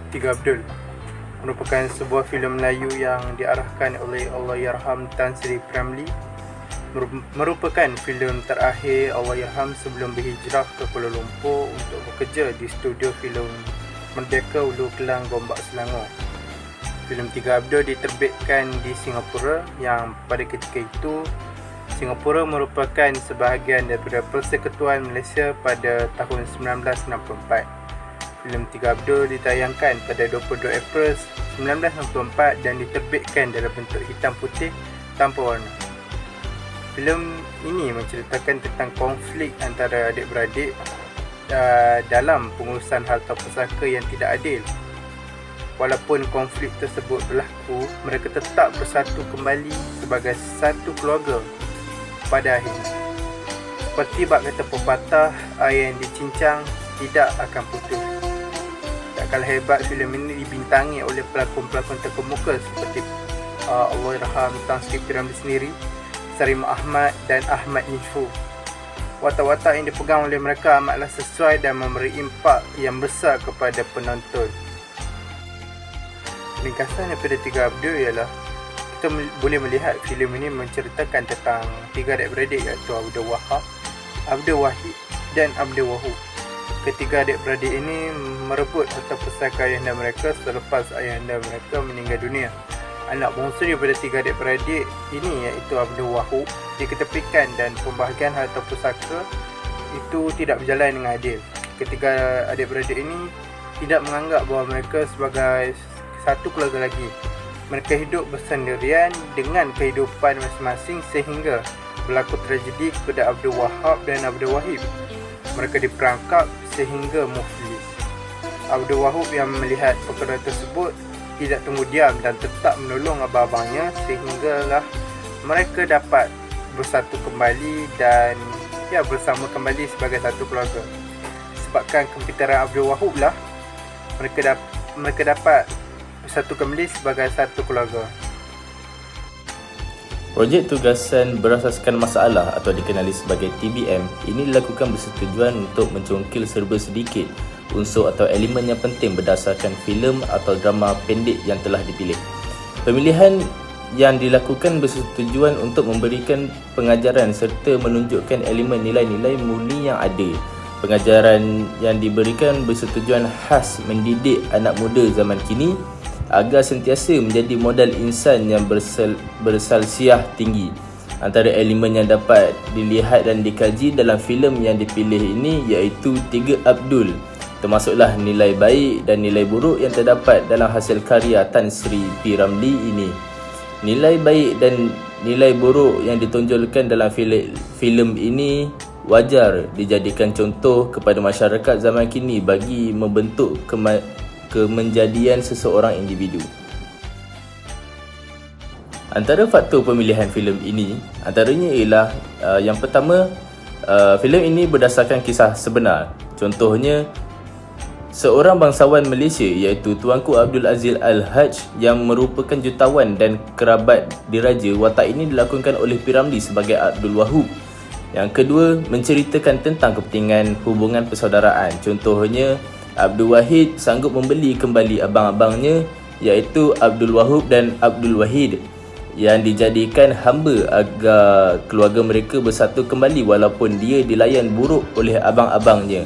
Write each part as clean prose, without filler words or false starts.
Tiga Abdul merupakan sebuah filem Melayu yang diarahkan oleh Allahyarham Tan Sri P.Ramlee. Merupakan filem terakhir Allahyarham sebelum berhijrah ke Kuala Lumpur untuk bekerja di studio filem Merdeka Ulu Kelang Gombak Selangor. Filem Tiga Abdul diterbitkan di Singapura, yang pada ketika itu Singapura merupakan sebahagian daripada Persekutuan Malaysia pada tahun 1964. Filem Tiga Abdul ditayangkan pada 22 April 1964 dan diterbitkan dalam bentuk hitam putih tanpa warna. Filem ini menceritakan tentang konflik antara adik-beradik dalam pengurusan harta pusaka yang tidak adil. Walaupun konflik tersebut berlaku, mereka tetap bersatu kembali sebagai satu keluarga pada akhirnya. Seperti bab kata pepatah, air yang dicincang tidak akan putus. Tak kalah hebat, filem ini dibintangi oleh pelakon-pelakon terkemuka seperti Allahyarham Tan Sri P.Ramlee sendiri, Sarim Ahmad dan Ahmad Nisfu. Watak-watak yang dipegang oleh mereka amatlah sesuai dan memberi impak yang besar kepada penonton. Ringkasan daripada Tiga Abdul ialah kita boleh melihat filem ini menceritakan tentang tiga adik-beradik, iaitu Abdul Wahab, Abdul Wahid dan Abdul Wahub. Ketiga adik-beradik ini merebut harta pusaka ayahanda mereka selepas ayahanda mereka meninggal dunia. Anak bongsu daripada tiga adik-beradik ini, iaitu Abdul Wahub, diketepikan dan pembahagian harta pusaka itu tidak berjalan dengan adil. Ketiga adik-beradik ini tidak menganggap bahawa mereka sebagai satu keluarga lagi. Mereka hidup bersendirian dengan kehidupan masing-masing sehingga berlaku tragedi kepada Abdul Wahab dan Abdul Wahid. Mereka diperangkap sehingga muflis. Abdul Wahub yang melihat perkara tersebut tidak tunggu diam dan tetap menolong abang-abangnya sehinggalah mereka dapat bersatu kembali dan bersama kembali sebagai satu keluarga. Sebabkan kepintaran Abdul Wahub lah mereka dapat bersatu kembali sebagai satu keluarga. Projek tugasan berasaskan masalah atau dikenali sebagai TBM ini dilakukan bersetujuan untuk mencongkil serba sedikit unsur atau elemen yang penting berdasarkan filem atau drama pendek yang telah dipilih. Pemilihan yang dilakukan bersetujuan untuk memberikan pengajaran serta menunjukkan elemen nilai-nilai murni yang ada. Pengajaran yang diberikan bersetujuan khas mendidik anak muda zaman kini agar sentiasa menjadi modal insan yang bersalsiah tinggi. Antara elemen yang dapat dilihat dan dikaji dalam filem yang dipilih ini iaitu Tiga Abdul, termasuklah nilai baik dan nilai buruk yang terdapat dalam hasil karya Tan Sri P.Ramlee ini. Nilai baik dan nilai buruk yang ditonjolkan dalam filem ini wajar dijadikan contoh kepada masyarakat zaman kini bagi membentuk kemenjadian seseorang individu. Antara faktor pemilihan filem ini antaranya ialah yang pertama, filem ini berdasarkan kisah sebenar. Contohnya, seorang bangsawan Malaysia iaitu Tuanku Abdul Aziz Al-Haj yang merupakan jutawan dan kerabat diraja. Watak ini dilakonkan oleh P.Ramlee sebagai Abdul Wahub. Yang kedua, menceritakan tentang kepentingan hubungan persaudaraan. Contohnya, Abdul Wahid sanggup membeli kembali abang-abangnya iaitu Abdul Wahub dan Abdul Wahid yang dijadikan hamba agar keluarga mereka bersatu kembali walaupun dia dilayan buruk oleh abang-abangnya.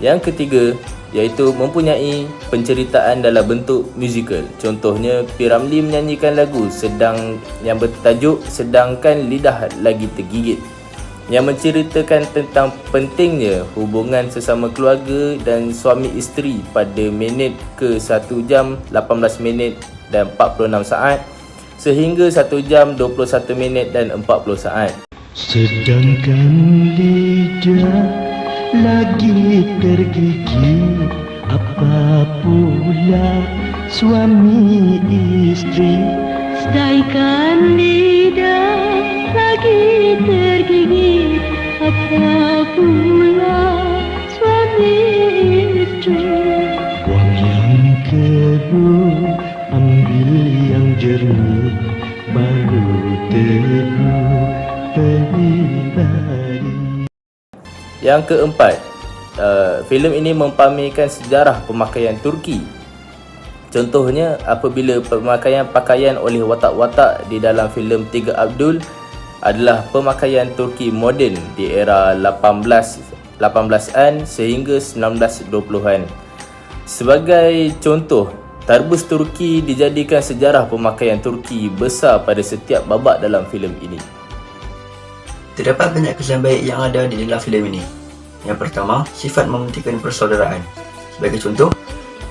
Yang ketiga iaitu mempunyai penceritaan dalam bentuk musikal. Contohnya, P.Ramlee menyanyikan lagu yang bertajuk Sedangkan Lidah Lagi Tergigit yang menceritakan tentang pentingnya hubungan sesama keluarga dan suami isteri pada minit ke 1 jam 18 minit dan 46 saat sehingga 1 jam 21 minit dan 40 saat. Sedangkan lidah lagi tergigit, apa pula suami istri. Sedaikan lidah lagi tergigit, apa pula suami istri. Buang yang keruh, ambil yang jernih, baru teguh peribadi. Yang keempat, filem ini mempamerkan sejarah pemakaian Turki. Contohnya, apabila pemakaian pakaian oleh watak-watak di dalam filem Tiga Abdul adalah pemakaian Turki moden di era 18an sehingga 1920an. Sebagai contoh, tarbus Turki dijadikan sejarah pemakaian Turki besar pada setiap babak dalam filem ini. Terdapat banyak kesan baik yang ada di dalam filem ini. Yang pertama, sifat mementingkan persaudaraan. Sebagai contoh,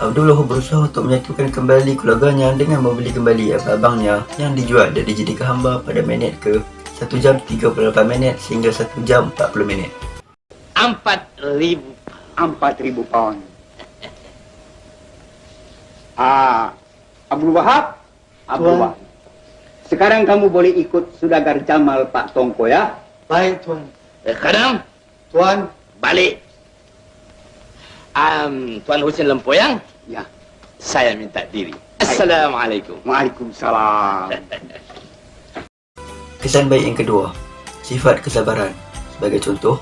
Abdul Wahab berusaha untuk menyatukan kembali keluarganya dengan membeli kembali abang-abangnya yang dijual dan dijadikan hamba pada minit ke 1 jam 38 minit sehingga 1 jam 40 minit. 4.000 pound. Abdul Wahab, Wahab. Sekarang kamu boleh ikut Sudagar Jamal Pak Tongko ya. Baik, Tuan. Sekarang Tuan. balik. Tuan Husin Lempoyang, Ya. saya minta diri. Assalamualaikum. Waalaikumsalam. Kesan baik yang kedua, sifat kesabaran. Sebagai contoh,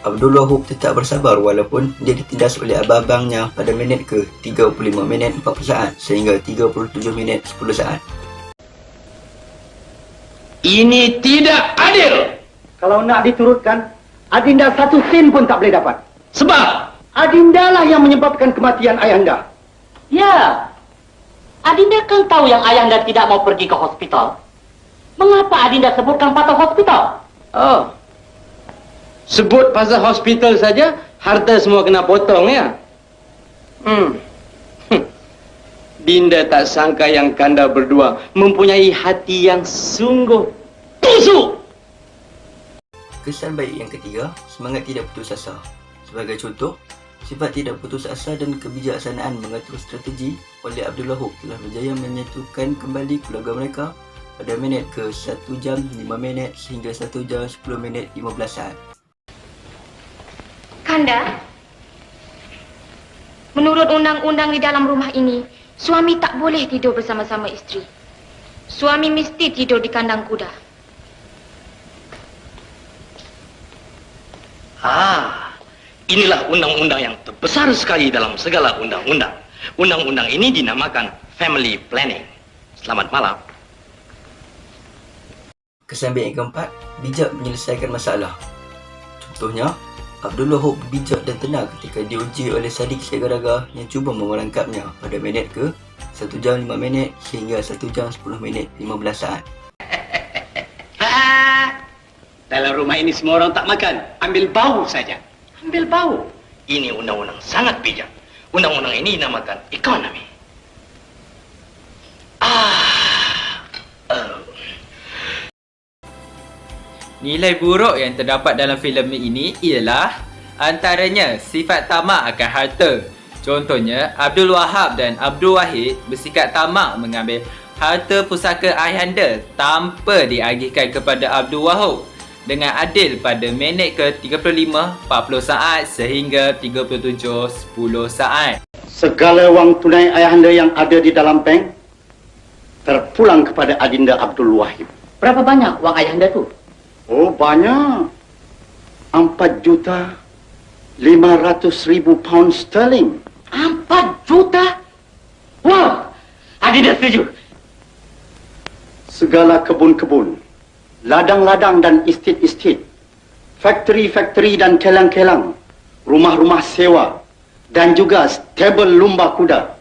Abdul Wahab tetap bersabar walaupun dia ditindas oleh abang-abangnya pada minit ke 35 minit 40 saat sehingga 37 minit 10 saat. Ini tidak adil. Kalau nak diturutkan, Adinda satu sen pun tak boleh dapat. Sebab Adinda lah yang menyebabkan kematian ayahanda. Ya, Adinda kan tahu yang ayahanda tidak mau pergi ke hospital. Mengapa Adinda sebutkan patah hospital? Oh, sebut pasal hospital saja, harta semua kena potong ya. Dinda tak sangka yang kanda berdua mempunyai hati yang sungguh busuk. Kesan baik yang ketiga, semangat tidak putus asa. Sebagai contoh, sifat tidak putus asa dan kebijaksanaan mengatur strategi oleh Abdul Wahab telah berjaya menyatukan kembali keluarga mereka pada minit ke 1 jam 5 minit sehingga 1 jam 10 minit 15 saat. Kanda, menurut undang-undang di dalam rumah ini, suami tak boleh tidur bersama-sama isteri. Suami mesti tidur di kandang kuda. Inilah undang-undang yang terbesar sekali dalam segala undang-undang. Undang-undang ini dinamakan Family Planning. Selamat malam. Kesan baik yang keempat, bijak menyelesaikan masalah. Contohnya, Abdul Wahab bijak dan tenang ketika diuji oleh Sadiq Syagaraga yang cuba memerangkapnya pada minit ke 1 jam 5 minit sehingga 1 jam 10 minit 15 saat. Dalam rumah ini semua orang tak makan. Ambil bau saja. Ambil bau. Ini undang-undang sangat bijak. Undang-undang ini dinamakan ekonomi. Nilai buruk yang terdapat dalam filem ini ialah antaranya sifat tamak akan harta. Contohnya, Abdul Wahab dan Abdul Wahid bersikap tamak mengambil harta pusaka ayahanda tanpa diagihkan kepada Abdul Wahab dengan adil pada minit ke 35, 40 saat sehingga 37, 10 saat. Segala wang tunai ayahanda yang ada di dalam bank terpulang kepada Adinda Abdul Wahab. Berapa banyak wang ayahanda tu? Oh, banyak. 4.500.000 pound sterling. 4 juta? Wah, Adinda setuju. Segala kebun-kebun, ladang-ladang dan estate-estate, factory-factory dan kelang-kelang, rumah-rumah sewa, dan juga stable lumba kuda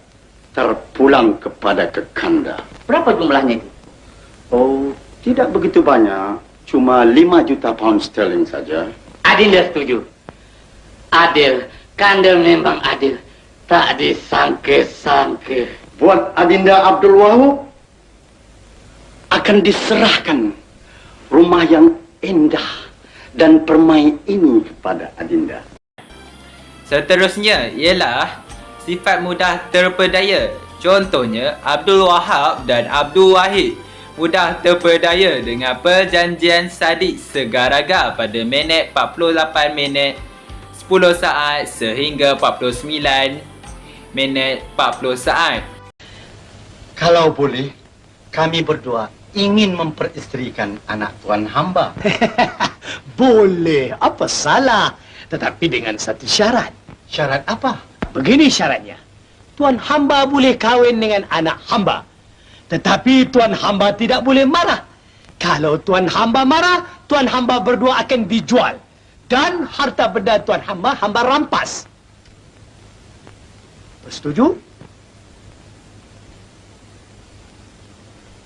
terpulang kepada kekanda. Berapa jumlahnya itu? Oh, tidak begitu banyak. Cuma 5 juta pound sterling saja. Adinda setuju. Adil, kanda memang adil. Tak disangka-sangka. Buat Adinda Abdul Wahab akan diserahkan rumah yang indah dan permai ini kepada Adinda. Seterusnya ialah sifat mudah terpedaya. Contohnya, Abdul Wahab dan Abdul Wahid mudah terpedaya dengan perjanjian Sadik Segaraga pada minit 48 minit 10 saat sehingga 49 minit 40 saat. Kalau boleh, kami berdua ingin memperistrikan anak tuan hamba. Boleh, apa salah? Tetapi dengan satu syarat. Syarat apa? Begini syaratnya. Tuan hamba boleh kahwin dengan anak hamba. Tetapi tuan hamba tidak boleh marah. Kalau tuan hamba marah, tuan hamba berdua akan dijual. Dan harta benda tuan hamba rampas. Bersetuju?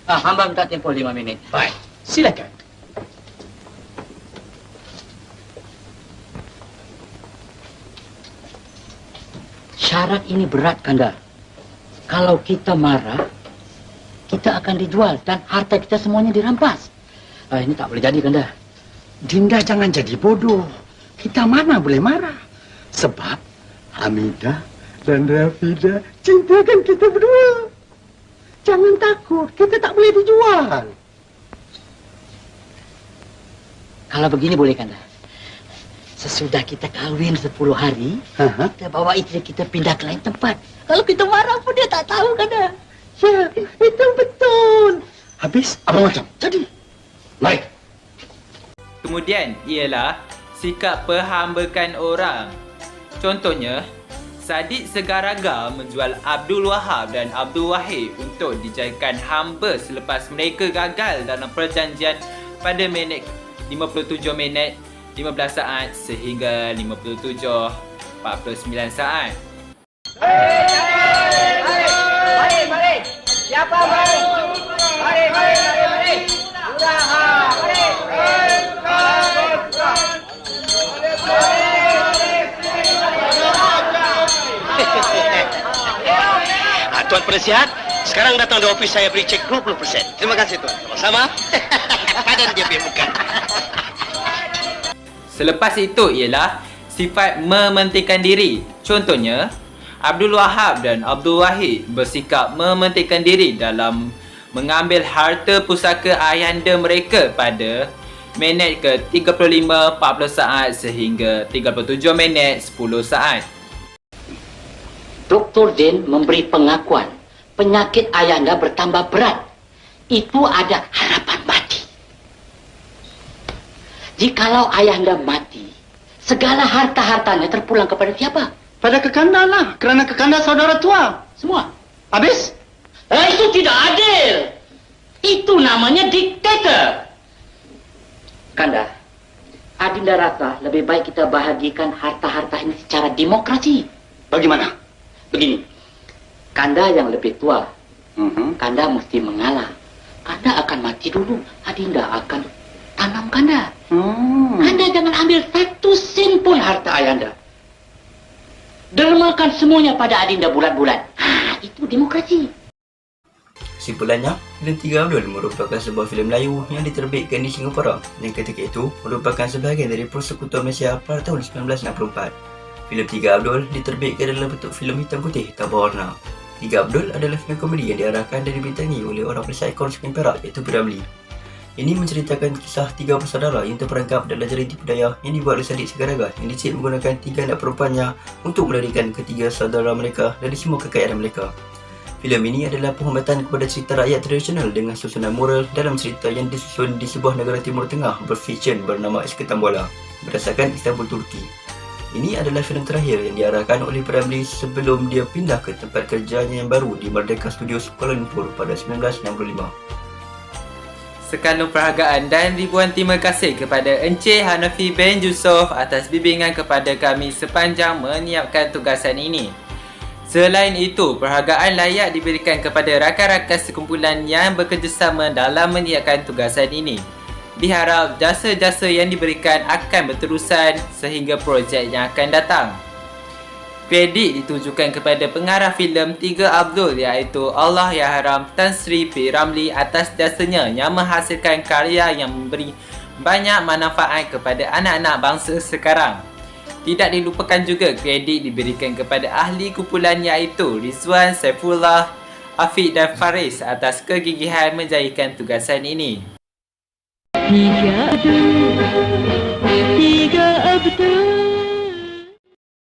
Hamba minta tempoh 5 minit. Baik, silakan. Syarat ini berat, Kanda. Kalau kita marah, kita akan dijual dan harta kita semuanya dirampas. Ini tak boleh jadi, Kanda. Dinda jangan jadi bodoh. Kita mana boleh marah. Sebab Hamidah dan Rafidah cintakan kita berdua. Jangan takut, kita tak boleh dijual. Kalau begini boleh, Kanda. Sesudah kita kahwin 10 hari, kita bawa istri kita pindah ke lain tempat. Kalau kita marah pun dia tak tahu, Kanda. Ya, itu betul. Habis, apa macam? Jadi. Baik. Kemudian ialah sikap perhambakan orang. Contohnya, Sadik Segaraga menjual Abdul Wahab dan Abdul Wahid untuk dijadikan hamba selepas mereka gagal dalam perjanjian pada minit 57 minit 15 saat sehingga 57 49 saat. Mari. Siapa mari? Mari. Sudah, mari. Tuan Penasihat, sekarang datang di ofis saya beri cek 20%. Terima kasih Tuan. Sama-sama. Padan dia punya muka. Selepas itu ialah sifat mementingkan diri. Contohnya, Abdul Wahab dan Abdul Wahid bersikap mementingkan diri dalam mengambil harta pusaka ayahanda mereka pada minit ke 35 40 saat sehingga 37 minit 10 saat. Dr. Jane memberi pengakuan penyakit ayahanda bertambah berat. Itu ada harapan mati. Jikalau ayahanda mati, segala harta-hartanya terpulang kepada siapa? Pada kekanda lah, kerana kekanda saudara tua. Semua. Habis? Itu tidak adil. Itu namanya diktator. Kanda, Adinda rasa lebih baik kita bahagikan harta-harta ini secara demokrasi. Bagaimana? Begini, Kanda yang lebih tua, Kanda mesti mengalah. Kanda akan mati dulu, Adinda akan tanam Kanda. Kanda jangan ambil 1 sen pun harta ayahanda. Dermakan semuanya pada Adinda bulat-bulat. Itu demokrasi. Kesimpulannya, filem Tiga Abdul merupakan sebuah filem Melayu yang diterbitkan di Singapura dan ketika itu merupakan sebahagian dari Persekutuan Malaysia pada tahun 1964. Filem Tiga Abdul diterbitkan dalam bentuk filem hitam putih tak berwarna. Tiga Abdul adalah filem komedi yang diarahkan dan dibintangi oleh orang Malaysia ikon Spin Perak iaitu P. Ramlee. Ini menceritakan kisah 3 bersaudara yang terperangkap dalam jaring tipu daya yang dibuat oleh Sadik Segaraga yang dicip menggunakan 3 anak perempuannya untuk melarikan ketiga saudara mereka dari semua kekayaan mereka. Filem ini adalah penghormatan kepada cerita rakyat tradisional dengan susunan moral dalam cerita yang disusun di sebuah negara Timur Tengah berfiction bernama Iskatan Bola berdasarkan Istanbul, Turki. Ini adalah filem terakhir yang diarahkan oleh P. Ramlee sebelum dia pindah ke tempat kerjanya yang baru di Merdeka Studios Kuala Lumpur pada 1965. Sekalung perhargaan dan ribuan terima kasih kepada Encik Hanafi bin Yusof atas bimbingan kepada kami sepanjang menyiapkan tugasan ini. Selain itu, perhargaan layak diberikan kepada rakan-rakan sekumpulan yang bekerjasama dalam menyiapkan tugasan ini. Diharap jasa-jasa yang diberikan akan berterusan sehingga projek yang akan datang. Kredit ditujukan kepada pengarah filem Tiga Abdul iaitu Allahyarham Tan Sri P. Ramlee atas jasanya yang menghasilkan karya yang memberi banyak manfaat kepada anak-anak bangsa sekarang. Tidak dilupakan juga kredit diberikan kepada ahli kumpulan iaitu Rizwan Saifullah, Afiq dan Faris atas kegigihan menjayakan tugasan ini. Tiga Abdul